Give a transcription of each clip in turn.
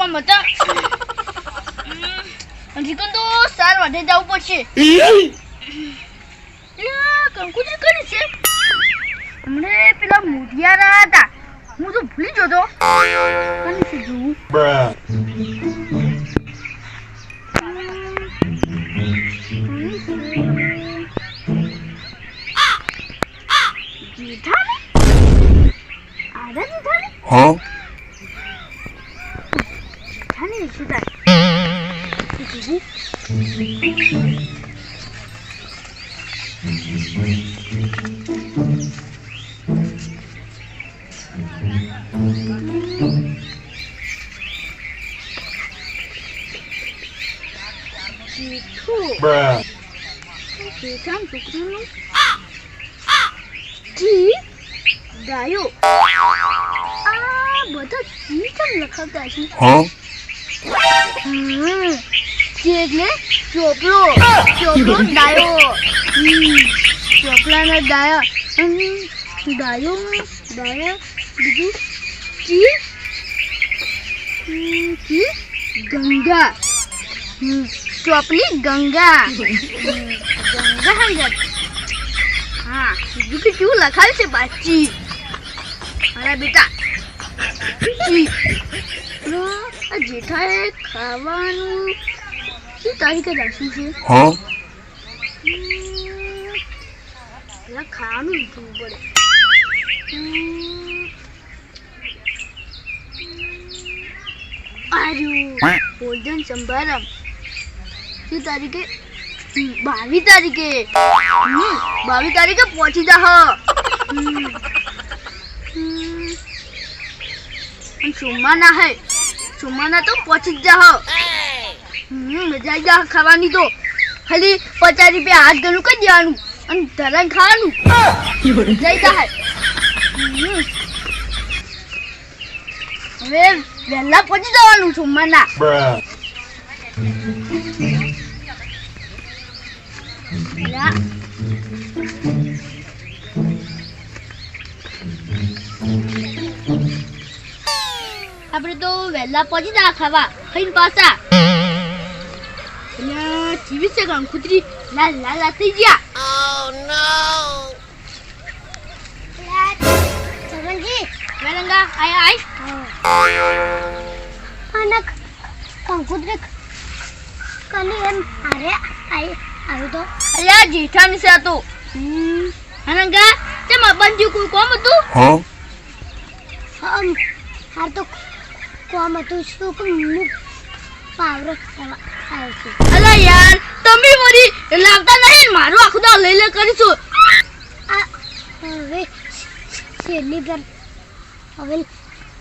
કોમ હતા અંજીકન તો સાર વાઢે જવું પડશે કંકુજી કરી છે હમણે પેલા મોઢિયારા હતા હું તો ભૂલી જતો કને છે જોવું Huh? Honey, should I? Bruh. Dayo. બધા ચીચમ લખાવતા છે Huh? એટલે ચોપલો ડાયો ચોપલાના ડાયા ડાયો બીજું કી ગંગા ચોપલી ગંગા ગંગા હા બીજું કે કેવું લખાયું છે બાચી અરે બેટા જેઠાએ ખાવાનું શું તારીખે રાખ્યું છે Huh? પેલા ખાવાનું જોવું પડે ભોજન સંભારમ શું તારીખે 22 તારીખે 22 તારીખે પહોંચી જા સોમવારના હે સોમવારના તો પહોંચી જ જા મજા આવી જા ખાવાની તો ખાલી 50 રૂપિયા હાથ ગણું કરી દેવાનું અને ધરાન ખાવાનું જઈ જા હવે વહેલા પહોંચી જવાનું સોમવારના આપણે તો વહેલા પહોંચી જા ખાવા ખાઈને પાછા જીવી છે કંકુતરી લાલ લાલ થઈ ગયા Oh no! સરવણજી વેલંગા આય આના કંકુતરી કની એમ અરે આવ્યો તો અલ્યા જેઠાની છે તો અનંગા તેમ બંધ્યું કોઈ કોમ હતું Huh? હાર તો કોમ હતું શું કે હું પાવર આવ્યો છું અલા યાર તમે વરી લાવતા નહીં મારું આખું દા લઈ લે કરીશું આ હવે છેલ્લી પર હવે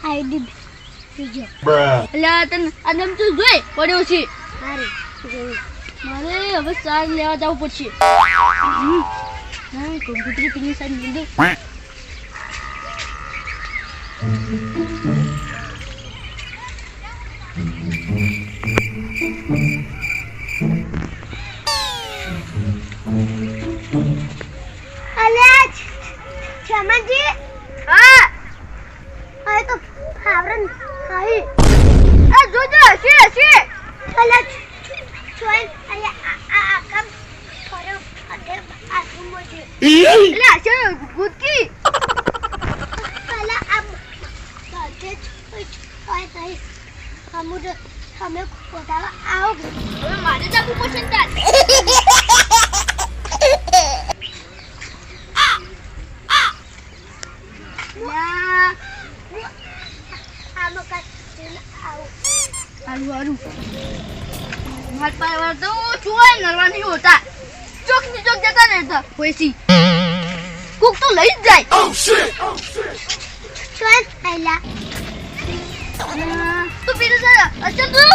આઈડી બીજો Bruh. અલા તન આદમ તું જોઈ પડ્યો છે હારે મારે હવે સાર લેવા જવું પડશે ના કોમ્પ્યુટર પીની સાઈડ મિલ ચમનજી હા આ તો ફાવરન ખાઈ આ જોજો છે અલા ચોઈ આ કામ કરો અડે આસુમો છે અલા છે ગુટકી અલા આ સાચે ચોઈ થઈ હમુદ હમે કોટાવા આવો હવે મારે જાવું પસંદ તો ચોય નરવાની હોતા ચોક ની ચોક જતા રહેતા પૈસી કુક તો લઈ જ જાય Oh shit! ચોય આઈલા તું પીને જા અચ્છા તું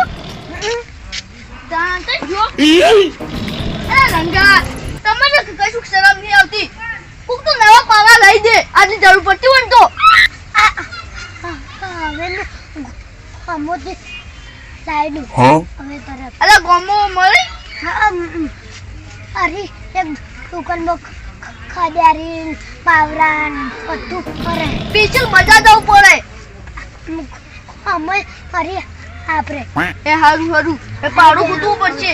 દાંત જો અરે રંગા તમને કશું શરમ નહીં આવતી કુક તો નવા પાવા લઈ દે આજે જરૂર પડતી હોય ને તો હવે અમોથી સાઈડ Huh? હવે તરફ અલા ગોમો મળી અરે એક દુકાનમાં ખડિયારી પાવરાન બધું કરે સ્પેશિયલ મજા દઉં પડે અમે અરે આપણે એ હારું એ પાવડો કૂદવું પડશે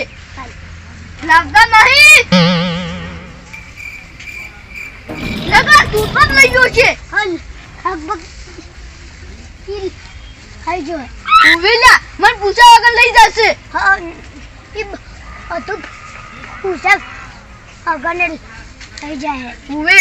લાગતા નહીં લગા તું પણ લઈ ગયો છે ખાઈ જો ઉવેલા મન પૂછા વગર લઈ જશે હા ઈ તો પૂછા વગર ને લઈ જાય ઉવે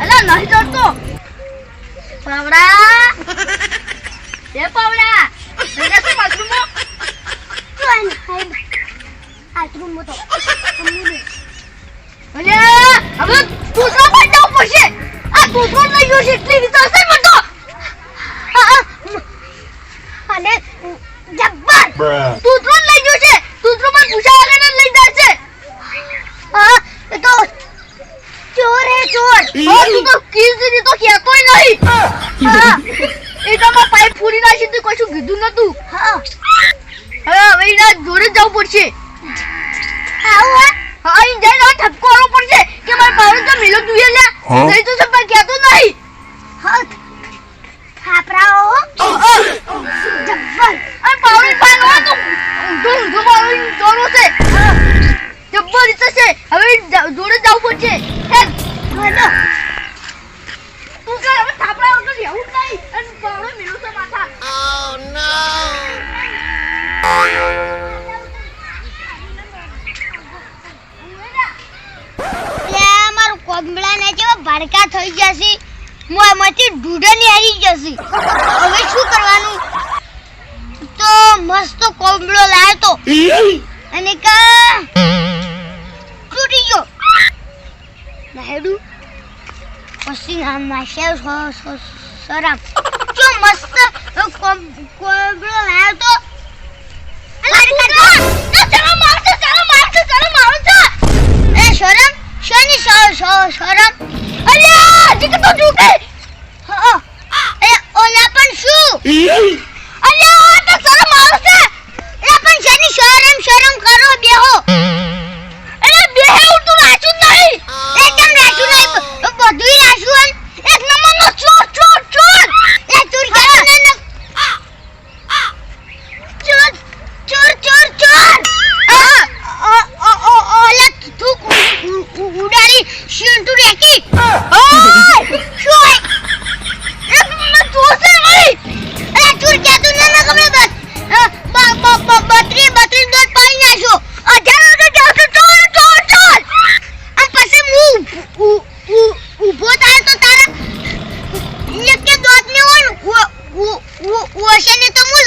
અલા નહીં ચડતો પાવડા એ પાવડા એને શું બાથરૂમમાં કોણ હાય બાથરૂમમાં તો અલે હવે કૂતરો પણ જવું પડશે આ કૂતરો લઈ ગયો છે એટલી રીતે હશે મને તો અને જબ્બર કૂતરો લઈ ગયો છે કૂતરો પણ પૂછા વગર લઈ જાય છે હા એ તો ચોર હે ચોર તું તો કીધી તો કહેતોય નહીં એ તો માં પાઇપ ફૂડી નાખી તું કશું કીધું નતું હા હવે એના જોડે જવું પડશે હા અહીં જઈને ઠપકો કરવો પડશે કે મારે પાવડો તો મિલો જોઈએ લે નહીં તો પણ કહેતો નહીં હા થાપરાઓ જબ્બર આ પાવડો પાનો તો ઊંધો પાવડો ચોરો છે જબ્બર રીતે છે હવે જોડે જવું પડશે હેલો તું કે હવે થાપડા વગર રહેવું નહીં અને પાવડો મિલો છે માથા ઓ નો કોમળા ને જેવા ભડકા થઈ જશે મોંમાંથી ઢૂઢની આવી જશે હવે શું કરવાનું તો મસ્ત કોમળો લાયો તો અને કા તૂટી ગયો નાયડુ પછી નામ નાશ્યા સરામ જો મસ્ત કોમળો લાયો તો એ શરમ શની શરમ અલ્યા જીક તો ઝૂકે હા એ ઓલા પણ શું અલ્યા તો શરમ આવશે એ પણ શની શરમ કરો બેહો અરે બેહે ઉતું રાચું નહીં એકદમ રાચું નહીં બધુંય રાચું એક નંબરનો ચોર એ ચોર કે ને ચોર ઓલા તું ઉડાડી શીંટુ રેકી ઓય શું એક મને જોશે નહીં અરે ચોર કે તું ના કમરે બસ બત્રી દોત પાઈ નાખ્યો અજાર ચોર આ પછી હું ઊભો થાય તો તારા કે દોત ને ઓશે ને તો હું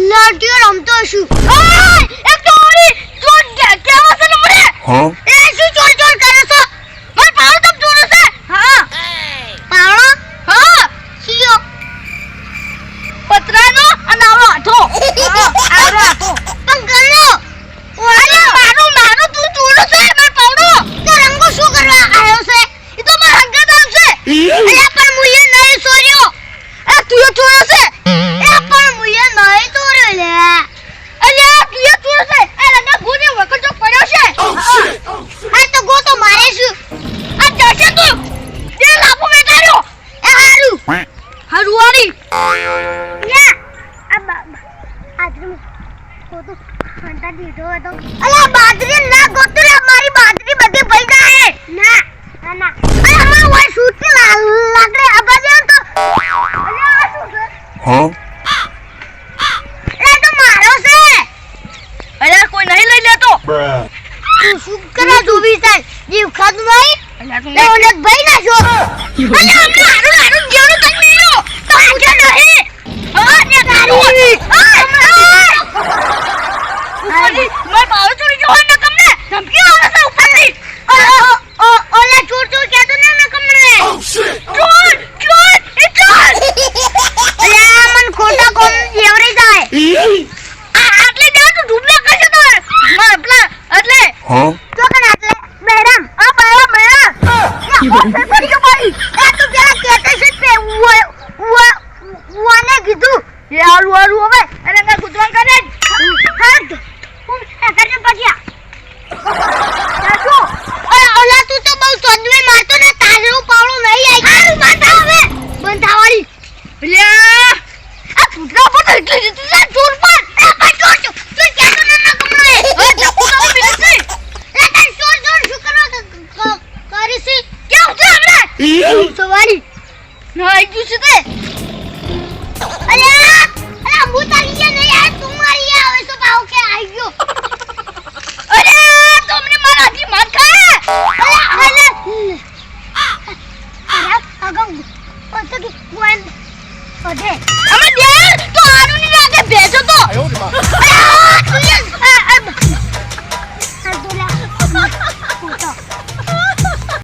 લડ્યો રમતો છું ઓય એક ચોરી ચોર કેવા છે ને મને હા એ શું ચોર કરે છો માર પાવડો તમ ચોર છે હા પાવડો હા સીયો પતરાનો અને આવો આઠો આવો આઠો પંગનો ઓરે મારો તું ચોર છે માર પાવડો તો રંગો શું કરવા આવ્યો છે ઈ તો માર હંગત આવશે અલ્યા પણ મુયે નહીં સોર્યો એ તું ચોર છે એ પણ મુયે નહીં ચોર્યો લે અલ્યા તું ચોર છે એ રંગા ગોને વખત જો પડ્યો છે આ તો ગો તો મારે છું આ જશે તું તે લાપો બેઠાયો એ હારું વાળી ના આદરું તો ફંટા દીધો હતો અલ્યા બાદરી ના ગોતું રે મારી બાદરી બધી ભઈ જાય ના અલ્યા માં ઓય શૂટ કે લાગડે અબાજે તો અલ્યા શું છે હા એ તો મારો છે અલ્યા કોઈ નહીં લઈ લેતો તું શું કરે જોવી છે જીવ ખાધું નહીં અલ્યા તું ઓલે ભાઈ ના છો અલ્યા હારું જેવડું કઈ મેળો તો આજો નહીં હા ને ગાડી માર પાવ ચોરી જો ન કમને ધમકી આવે છે ઉપરથી ઓલા ચોર કેતો ને ન કમને ચોર અલ્યા મન ખોટા કોમ જેવરી જાય આટલે દે તું ડૂબલા કરશે તો પેલા એટલે હા તો કન આટલે બેરામ આ બાવા મેરા પડી ગયો ભાઈ એ તું પેલા કેતે છે તે ઓને કીધું એ આલુ હવે અરે ના કુતરા કરે હાથ હું કરને પછ્યા એટલે જતી